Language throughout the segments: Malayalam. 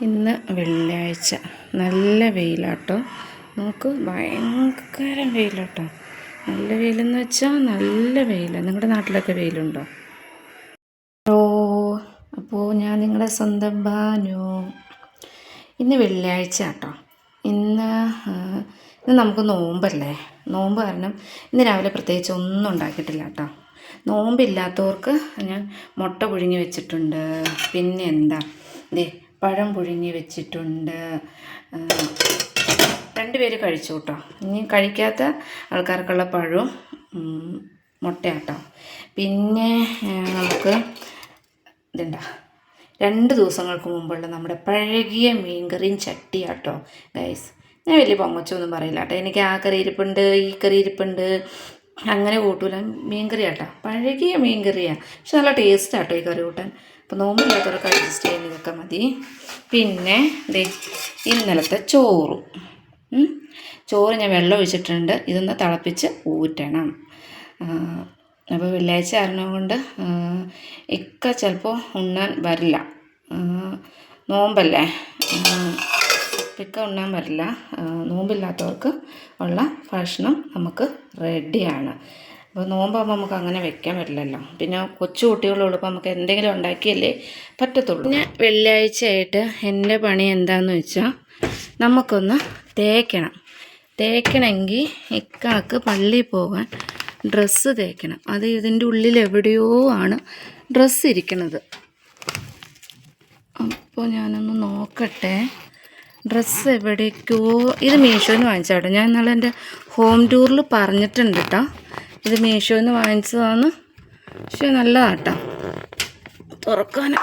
ഇന്ന് വെള്ളിയാഴ്ച നല്ല വെയിലാട്ടോ. നോക്ക്, ഭയങ്കര വെയിലാട്ടോ. നല്ല വെയിലെന്ന് വെച്ചാൽ നല്ല വെയിലാണ്. നിങ്ങളുടെ നാട്ടിലൊക്കെ വെയിലുണ്ടോ? അപ്പോൾ ഞാൻ നിങ്ങളുടെ സ്വന്തം ബാനു. ഇന്ന് വെള്ളിയാഴ്ച കേട്ടോ. ഇന്ന് നമുക്ക് നോമ്പല്ലേ. നോമ്പ് കാരണം ഇന്ന് രാവിലെ പ്രത്യേകിച്ച് ഒന്നും ഉണ്ടാക്കിയിട്ടില്ല കേട്ടോ. നോമ്പില്ലാത്തവർക്ക് ഞാൻ മുട്ട പുഴുങ്ങി വെച്ചിട്ടുണ്ട്. പിന്നെ എന്താ പഴം പുഴുങ്ങി വെച്ചിട്ടുണ്ട്. 2 പേര് കഴിച്ചു കേട്ടോ. ഇനി കഴിക്കാത്ത ആൾക്കാർക്കുള്ള പഴവും മുട്ടയാട്ടോ. പിന്നെ നമുക്ക് ഇതുണ്ടാ 2 ദിവസങ്ങൾക്ക് മുമ്പുള്ള നമ്മുടെ പഴകിയ മീൻകറിയും ചട്ടിയാട്ടോ ഗൈസ്. ഞാൻ വലിയ പൊങ്ങച്ചൊന്നും പറയില്ല കേട്ടോ. എനിക്ക് ആ കറി ഇരിപ്പുണ്ട്, ഈ കറി ഇരിപ്പുണ്ട്, അങ്ങനെ കൂട്ടൂല. മീൻകറി ആട്ടോ, പഴകിയ മീൻകറിയാണ്. പക്ഷെ നല്ല ടേസ്റ്റാട്ടോ ഈ കറി കൂട്ടാൻ. അപ്പോൾ നോമ്പില്ലാത്തവർക്ക് അഡ്ജസ്റ്റ് ചെയ്യുന്നതൊക്കെ മതി. പിന്നെ ഇന്നലത്തെ ചോറ് ഞാൻ വെള്ളം ഒഴിച്ചിട്ടുണ്ട്. ഇതൊന്ന് തിളപ്പിച്ച് ഊറ്റണം. അപ്പോൾ വെള്ളിയാഴ്ച കാരണം കൊണ്ട് ഇക്ക ചിലപ്പോൾ ഉണ്ണാൻ വരില്ല. നോമ്പല്ലേ, ഇക്ക ഉണ്ണാൻ വരില്ല. നോമ്പില്ലാത്തവർക്ക് ഉള്ള ഭക്ഷണം നമുക്ക് റെഡിയാണ്. അപ്പോൾ നോമ്പാകുമ്പോൾ നമുക്ക് അങ്ങനെ വെക്കാൻ പറ്റില്ലല്ലോ. പിന്നെ കൊച്ചു കുട്ടികളുള്ളപ്പോൾ നമുക്ക് എന്തെങ്കിലും ഉണ്ടാക്കിയല്ലേ പറ്റത്തുള്ളൂ. പിന്നെ വെള്ളിയാഴ്ചയായിട്ട് എൻ്റെ പണി എന്താണെന്ന് വെച്ചാൽ നമുക്കൊന്ന് തേക്കണമെങ്കിൽ ഇക്കാക്ക് പള്ളിയിൽ പോകാൻ ഡ്രസ്സ് തേക്കണം. അത് ഇതിൻ്റെ ഉള്ളിൽ എവിടെയോ ആണ് ഡ്രസ്സ് ഇരിക്കുന്നത്. അപ്പോൾ ഞാനൊന്ന് നോക്കട്ടെ. ഡ്രസ്സ് എവിടേക്കോ, ഇത് മീഷോന്ന് വാങ്ങിച്ചാട്ടോ. ഞാൻ ഇന്നലെ എൻ്റെ ഹോം ടൂറിൽ പറഞ്ഞിട്ടുണ്ട് കേട്ടോ. ഇത് മീഷോന്ന് വാങ്ങിച്ചതാണ്. പക്ഷേ നല്ലതാട്ടോ, തുറക്കാൻ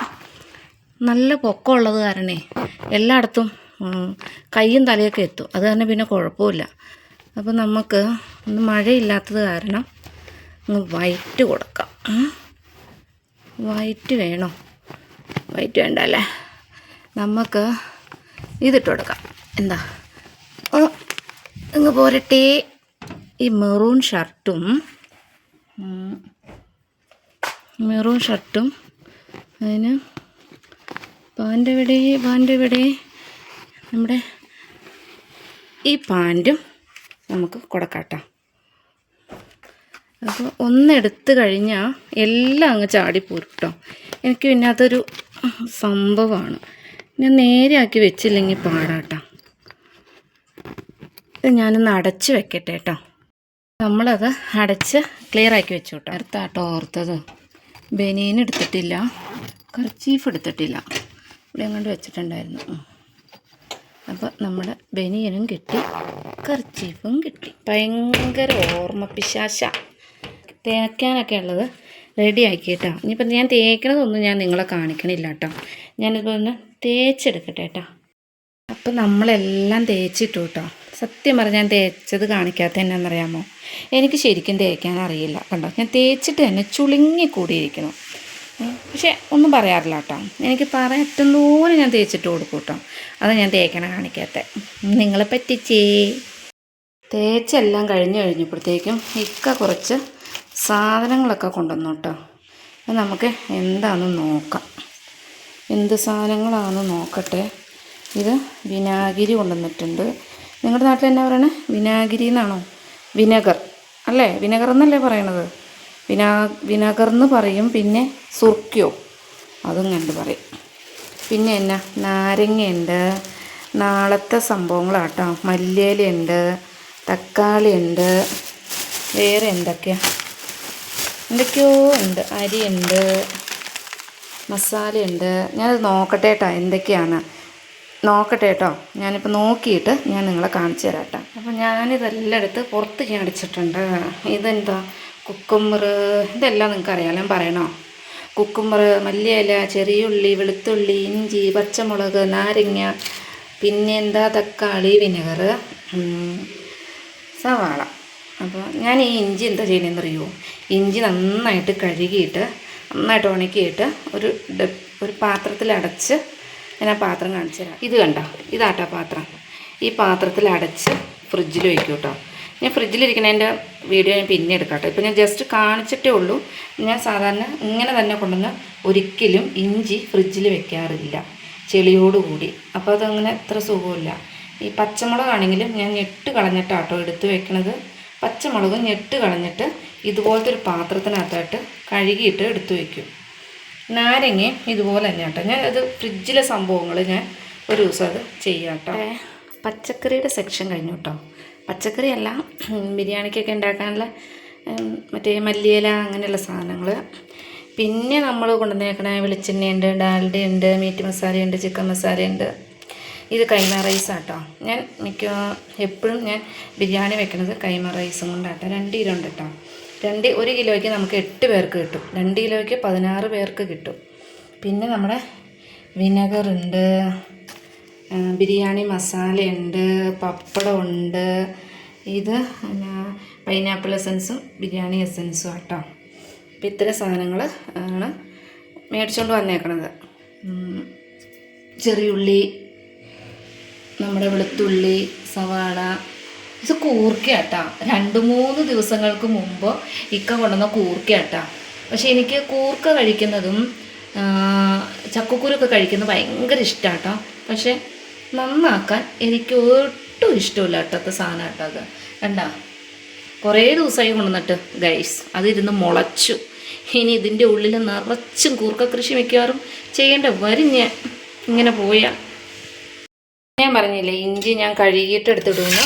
നല്ല പൊക്കമുള്ളത് കാരണേ എല്ലായിടത്തും കൈയും തലയൊക്കെ എത്തും. അത് കാരണം പിന്നെ കുഴപ്പമില്ല. അപ്പോൾ നമുക്ക് ഒന്ന് മഴയില്ലാത്തത് കാരണം ഒന്ന് വൈറ്റ് കൊടുക്കാം. വൈറ്റ് വേണോ? വൈറ്റ് വേണ്ട അല്ലേ. നമുക്ക് ഇതിട്ട് കൊടുക്കാം. എന്താ ഇങ്ങ് പോരട്ടെ. ഈ മെറൂൺ ഷർട്ടും അതിന് പാൻ്റ് എവിടെ നമ്മുടെ ഈ പാൻറ്റും നമുക്ക് കൊടുക്കാട്ടോ. അപ്പോൾ ഒന്നെടുത്ത് കഴിഞ്ഞാൽ എല്ലാം അങ്ങ് ചാടിപ്പോരും കേട്ടോ. എനിക്ക് പിന്നെ അതൊരു സംഭവമാണ്. ഞാൻ നേരെയാക്കി വെച്ചില്ലെങ്കിൽ പാടാട്ടോ. ഇത് ഞാനൊന്ന് അടച്ച് വെക്കട്ടെ കേട്ടോ. നമ്മളത് അടച്ച് ക്ലിയറാക്കി വെച്ചു കേട്ടോ. നേരത്താട്ടോ ഓർത്തത്, ബനിയൻ എടുത്തിട്ടില്ല, കർച്ചീഫ് എടുത്തിട്ടില്ല. ഇവിടെ അങ്ങോട്ട് വെച്ചിട്ടുണ്ടായിരുന്നു. അപ്പോൾ നമ്മുടെ ബനിയനും കിട്ടി, കർച്ചീഫും കിട്ടി. ഭയങ്കര ഓർമ്മ പിശാശ. തേക്കാനൊക്കെ ഉള്ളത് റെഡി ആക്കി കേട്ടോ. ഇനിയിപ്പോൾ ഞാൻ തേക്കണതൊന്നും ഞാൻ നിങ്ങളെ കാണിക്കണില്ല കേട്ടോ. ഞാനിപ്പോൾ ഒന്ന് തേച്ചെടുക്കട്ടെ കേട്ടോ. അപ്പോൾ നമ്മളെല്ലാം തേച്ചിട്ടു കേട്ടോ. സത്യം പറഞ്ഞാൽ ഞാൻ തേച്ചത് കാണിക്കാത്ത എന്നാണെന്നറിയാമോ? എനിക്ക് ശരിക്കും തേക്കാൻ അറിയില്ല കണ്ടോ. ഞാൻ തേച്ചിട്ട് തന്നെ ചുളുങ്ങിക്കൂടിയിരിക്കണം. പക്ഷേ ഒന്നും പറയാറില്ല കേട്ടോ. എനിക്ക് പറ്റുന്നപോലെ ഞാൻ തേച്ചിട്ട് കൊടുക്കും കേട്ടോ. അത് ഞാൻ തേക്കണ കാണിക്കാത്ത. നിങ്ങളെ പറ്റിച്ചേ. തേച്ചെല്ലാം കഴിഞ്ഞപ്പോഴത്തേക്കും ഇക്ക കുറച്ച് സാധനങ്ങളൊക്കെ കൊണ്ടുവന്നു കേട്ടോ. അത് നമുക്ക് എന്താണെന്ന് നോക്കാം. എന്ത് സാധനങ്ങളാണെന്ന് നോക്കട്ടെ. ഇത് വിനാഗിരി കൊണ്ടുവന്നിട്ടുണ്ട്. നിങ്ങളുടെ നാട്ടിൽ എന്നാ പറയണേ? വിനാഗിരി എന്നാണോ? വിനെഗർ അല്ലേ? വിനെഗർ എന്നല്ലേ പറയണത്? വിനെഗർ എന്ന് പറയും. പിന്നെ സുർക്കയോ അതും കണ്ട് പറയും. പിന്നെ എന്നാ നാരങ്ങയുണ്ട്. നാളത്തെ സംഭവങ്ങളാട്ടോ. മല്ലിയിലയുണ്ട്, തക്കാളിയുണ്ട്, വേറെ എന്തൊക്കെയോ ഉണ്ട്. അരിയുണ്ട്, മസാലയുണ്ട്. ഞാനത് നോക്കട്ടെ കേട്ടോ, എന്തൊക്കെയാണ് നോക്കട്ടെ കേട്ടോ. ഞാനിപ്പോൾ നോക്കിയിട്ട് ഞാൻ നിങ്ങളെ കാണിച്ചു തരാം കേട്ടോ. അപ്പോൾ ഞാനിതെല്ലാം എടുത്ത് പുറത്ത് ഞാൻ അടിച്ചിട്ടുണ്ട്. ഇതെന്താ? കുക്കുമ്പർ. ഇതെല്ലാം നിങ്ങൾക്ക് അറിയാം, ഞാൻ പറയണോ? കുക്കുമ്പർ, മല്ലിയില, ചെറിയുള്ളി, വെളുത്തുള്ളി, ഇഞ്ചി, പച്ചമുളക്, നാരങ്ങ, പിന്നെ എന്താ തക്കാളി, വിനെഗർ, സവാള. അപ്പോൾ ഞാൻ ഈ ഇഞ്ചി എന്താ ചെയ്യണമെന്ന് അറിയുമോ? ഇഞ്ചി നന്നായിട്ട് കഴുകിയിട്ട് നന്നായിട്ട് ഉണക്കിയിട്ട് ഒരു പാത്രത്തിലടച്ച് ഞാൻ ആ പാത്രം കാണിച്ചു തരാം. ഇത് കണ്ടോ, ഇതാട്ടോ പാത്രം. ഈ പാത്രത്തിൽ അടച്ച് ഫ്രിഡ്ജിൽ വയ്ക്കും കേട്ടോ. ഞാൻ ഫ്രിഡ്ജിലിരിക്കണതിൻ്റെ വീഡിയോ ഞാൻ പിന്നെ എടുക്കാം കേട്ടോ. ഇപ്പോൾ ഞാൻ ജസ്റ്റ് കാണിച്ചിട്ടേ ഉള്ളൂ. ഞാൻ സാധാരണ ഇങ്ങനെ തന്നെ കൊണ്ടുവന്ന് ഒരിക്കലും ഇഞ്ചി ഫ്രിഡ്ജിൽ വെക്കാറില്ല. ചെളിയോടുകൂടി. അപ്പോൾ അതങ്ങനെ അത്ര സുഖമില്ല. ഈ പച്ചമുളകാണെങ്കിലും ഞാൻ ഞെട്ട് കളഞ്ഞിട്ടാട്ടോ എടുത്ത് വെക്കണത്. പച്ചമുളക് ഞെട്ട് കളഞ്ഞിട്ട് ഇതുപോലത്തെ ഒരു പാത്രത്തിനകത്തായിട്ട് കഴുകിയിട്ട് എടുത്തു വയ്ക്കും. നാരങ്ങയും ഇതുപോലെ തന്നെ കേട്ടോ. ഞാൻ അത് ഫ്രിഡ്ജിലെ സംഭവങ്ങൾ ഞാൻ ഒരു ദിവസം അത് ചെയ്യാം കേട്ടോ. പച്ചക്കറിയുടെ സെക്ഷൻ കഴിഞ്ഞു കേട്ടോ. പച്ചക്കറിയല്ല, ബിരിയാണിക്കൊക്കെ ഉണ്ടാക്കാനുള്ള മറ്റേ മല്ലിയില അങ്ങനെയുള്ള സാധനങ്ങൾ. പിന്നെ നമ്മൾ കൊണ്ടുവന്നേക്കണ വെളിച്ചെണ്ണയുണ്ട്, ഡാൽഡയുണ്ട്, മീറ്റ് മസാലയുണ്ട്, ചിക്കൻ മസാലയുണ്ട്. ഇത് കൈമ റൈസാട്ടോ. ഞാൻ എപ്പോഴും ഞാൻ ബിരിയാണി വെക്കുന്നത് കൈമ റൈസും കൊണ്ടാട്ടോ. 2 കിലോ ഉണ്ട് കേട്ടോ. 1 കിലോയ്ക്ക് നമുക്ക് 8 പേർക്ക് കിട്ടും. 2 കിലോയ്ക്ക് 16 പേർക്ക് കിട്ടും. പിന്നെ നമ്മുടെ വിനെഗറുണ്ട്, ബിരിയാണി മസാലയുണ്ട്, പപ്പടമുണ്ട്. ഇത് പൈനാപ്പിൾ എസൻസും ബിരിയാണി എസൻസും ആട്ടോ. അപ്പം ഇത്തരം സാധനങ്ങൾ ആണ് മേടിച്ചുകൊണ്ട് വന്നേക്കണത്. ചെറിയുള്ളി, നമ്മുടെ വെളുത്തുള്ളി, സവാള. ഇത് കൂർക്കയാട്ടാ. 2-3 ദിവസങ്ങൾക്ക് മുമ്പ് ഇക്ക കൊണ്ടുവന്ന കൂർക്കയാട്ടാ. പക്ഷേ എനിക്ക് കൂർക്ക കഴിക്കുന്നതും ചക്കക്കുരൊക്കെ കഴിക്കുന്നത് ഭയങ്കര ഇഷ്ടമാട്ടോ. പക്ഷേ നന്നാക്കാൻ എനിക്ക് ഒട്ടും ഇഷ്ടമില്ല കേട്ടോ. സാധനം കേട്ടോ അത്. കണ്ടാ, കുറേ ദിവസമായി കൊണ്ടുവന്നിട്ട് ഗൈസ് അതിരുന്ന് മുളച്ചു. ഇനി ഇതിൻ്റെ ഉള്ളിൽ നിറച്ചും കൂർക്ക കൃഷി മിക്കവാറും ചെയ്യേണ്ട വരും. ഞാൻ ഇങ്ങനെ പോയാൽ ഞാൻ പറഞ്ഞില്ലേ, ഇഞ്ചി ഞാൻ കഴുകിയിട്ട് എടുത്തിടുന്നു.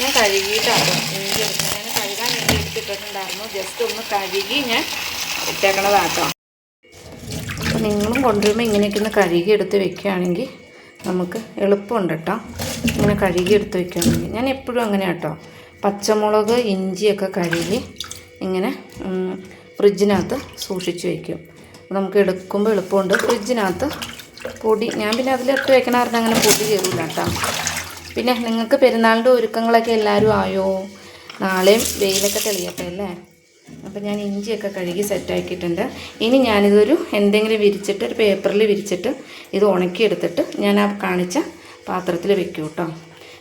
ഞാൻ കഴുകിയിട്ടാട്ടോ ഇഞ്ചി എടുക്കുന്നത്. ഞാൻ കഴുകാൻ വേണ്ടി എടുത്തിട്ടുണ്ടായിരുന്നു. ജസ്റ്റ് ഒന്ന് കഴുകി ഞാൻ ഇട്ടേക്കണതാട്ടോ. അപ്പോൾ നിങ്ങളും കൊണ്ടുവരുമ്പോൾ ഇങ്ങനെയൊക്കെ ഒന്ന് കഴുകി എടുത്ത് വെക്കുകയാണെങ്കിൽ നമുക്ക് എളുപ്പമുണ്ട് കേട്ടോ. ഇങ്ങനെ കഴുകി എടുത്ത് വെക്കുകയാണെങ്കിൽ ഞാൻ എപ്പോഴും അങ്ങനെ കേട്ടോ. പച്ചമുളക്, ഇഞ്ചിയൊക്കെ കഴുകി ഇങ്ങനെ ഫ്രിഡ്ജിനകത്ത് സൂക്ഷിച്ച് വയ്ക്കും. നമുക്ക് എടുക്കുമ്പോൾ എളുപ്പമുണ്ട്. ഫ്രിഡ്ജിനകത്ത് പൊടി ഞാൻ പിന്നെ അതിലിട്ട് വെക്കണമായിരുന്നു, അങ്ങനെ പൊടി കയറില്ല കേട്ടോ. പിന്നെ നിങ്ങൾക്ക് പെരുന്നാളിൻ്റെ ഒരുക്കങ്ങളൊക്കെ എല്ലാവരും ആയോ? നാളെയും വെയിലൊക്കെ തെളിയട്ടെ അല്ലേ. അപ്പോൾ ഞാൻ ഇഞ്ചിയൊക്കെ കഴുകി സെറ്റാക്കിയിട്ടുണ്ട്. ഇനി ഞാനിതൊരു എന്തെങ്കിലും വിരിച്ചിട്ട്, ഒരു പേപ്പറിൽ വിരിച്ചിട്ട് ഇത് ഉണക്കിയെടുത്തിട്ട് ഞാൻ ആ കാണിച്ച പാത്രത്തിൽ വെക്കും കേട്ടോ.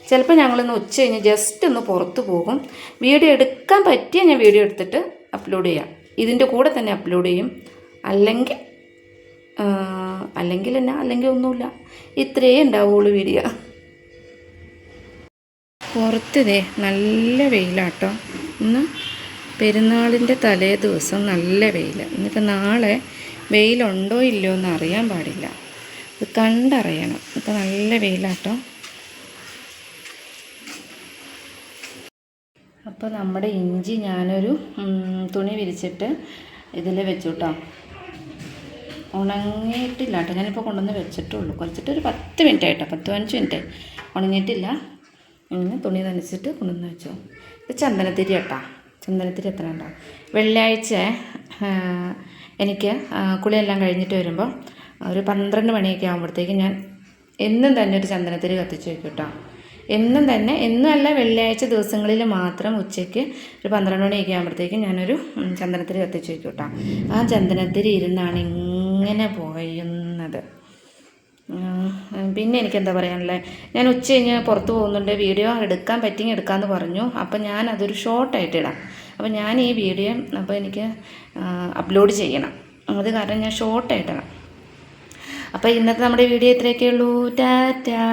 ചിലപ്പോൾ ഞങ്ങളിന്ന് ഉച്ച കഴിഞ്ഞ് ജസ്റ്റ് ഒന്ന് പുറത്ത് പോകും. വീഡിയോ എടുക്കാൻ പറ്റിയ ഞാൻ വീഡിയോ എടുത്തിട്ട് അപ്ലോഡ് ചെയ്യാം. ഇതിൻ്റെ കൂടെ തന്നെ അപ്ലോഡ് ചെയ്യും. അല്ലെങ്കിൽ ഒന്നുമില്ല. ഇത്രയേ ഉണ്ടാവുള്ളൂ വീഡിയോ. പുറത്തിതേ നല്ല വെയിലാട്ടോ. ഇന്ന് പെരുന്നാളിൻ്റെ തലേ ദിവസം നല്ല വെയിൽ. ഇന്നിപ്പോൾ നാളെ വെയിലുണ്ടോ ഇല്ലയോ എന്ന് അറിയാൻ പാടില്ല. ഇത് കണ്ടറിയണം. ഇപ്പോൾ നല്ല വെയിലാട്ടോ. അപ്പോൾ നമ്മുടെ ഇഞ്ചി ഞാനൊരു തുണി വിരിച്ചിട്ട് ഇതിൽ വെച്ചു കേട്ടോ. ഉണങ്ങിയിട്ടില്ല കേട്ടോ. ഞാനിപ്പോൾ കൊണ്ടുവന്ന് വെച്ചിട്ടുള്ളൂ. കുറച്ചിട്ട് ഒരു 10 മിനിറ്റ് ആയിട്ടോ, 10-15 മിനിറ്റ്. ഉണങ്ങിയിട്ടില്ല. ഇങ്ങനെ തുണി നനച്ചിട്ട് കൊണ്ടുവന്ന് വെച്ചു. ഇത് ചന്ദനത്തിരി കേട്ടോ. ചന്ദനത്തിരി എത്ര ഉണ്ടാവും. വെള്ളിയാഴ്ച എനിക്ക് കുളിയെല്ലാം കഴിഞ്ഞിട്ട് വരുമ്പോൾ ഒരു 12 മണിയൊക്കെ ആകുമ്പോഴത്തേക്കും ഞാൻ എന്നും തന്നെ ഒരു ചന്ദനത്തിരി കത്തിച്ച് വയ്ക്കും കേട്ടോ. എന്നും തന്നെ, എന്നുമല്ല, വെള്ളിയാഴ്ച ദിവസങ്ങളിൽ മാത്രം ഉച്ചയ്ക്ക് ഒരു 12 മണിയൊക്കെ ആകുമ്പോഴത്തേക്കും ഞാനൊരു ചന്ദനത്തിരി കത്തിച്ച് വയ്ക്കും കേട്ടോ. ആ ചന്ദനത്തിരി ഇരുന്നാണ് ഇങ്ങനെ പുകയുന്നത്. പിന്നെ എനിക്കെന്താ പറയാനുള്ളത്, ഞാൻ ഉച്ച കഴിഞ്ഞ് പുറത്ത് പോകുന്നുണ്ട്. വീഡിയോ എടുക്കാൻ പറ്റിയെങ്കിൽ എടുക്കാമെന്ന് പറഞ്ഞു. അപ്പോൾ ഞാൻ അതൊരു ഷോർട്ടായിട്ട് ഇടാം. അപ്പോൾ ഞാൻ ഈ വീഡിയോ അപ്പോൾ എനിക്ക് അപ്ലോഡ് ചെയ്യണം. അത് കാരണം ഞാൻ ഷോർട്ടായിട്ടിടാം. അപ്പോൾ ഇന്നത്തെ നമ്മുടെ വീഡിയോ ഇത്രയൊക്കെ ഉള്ളൂ. ടാറ്റാ.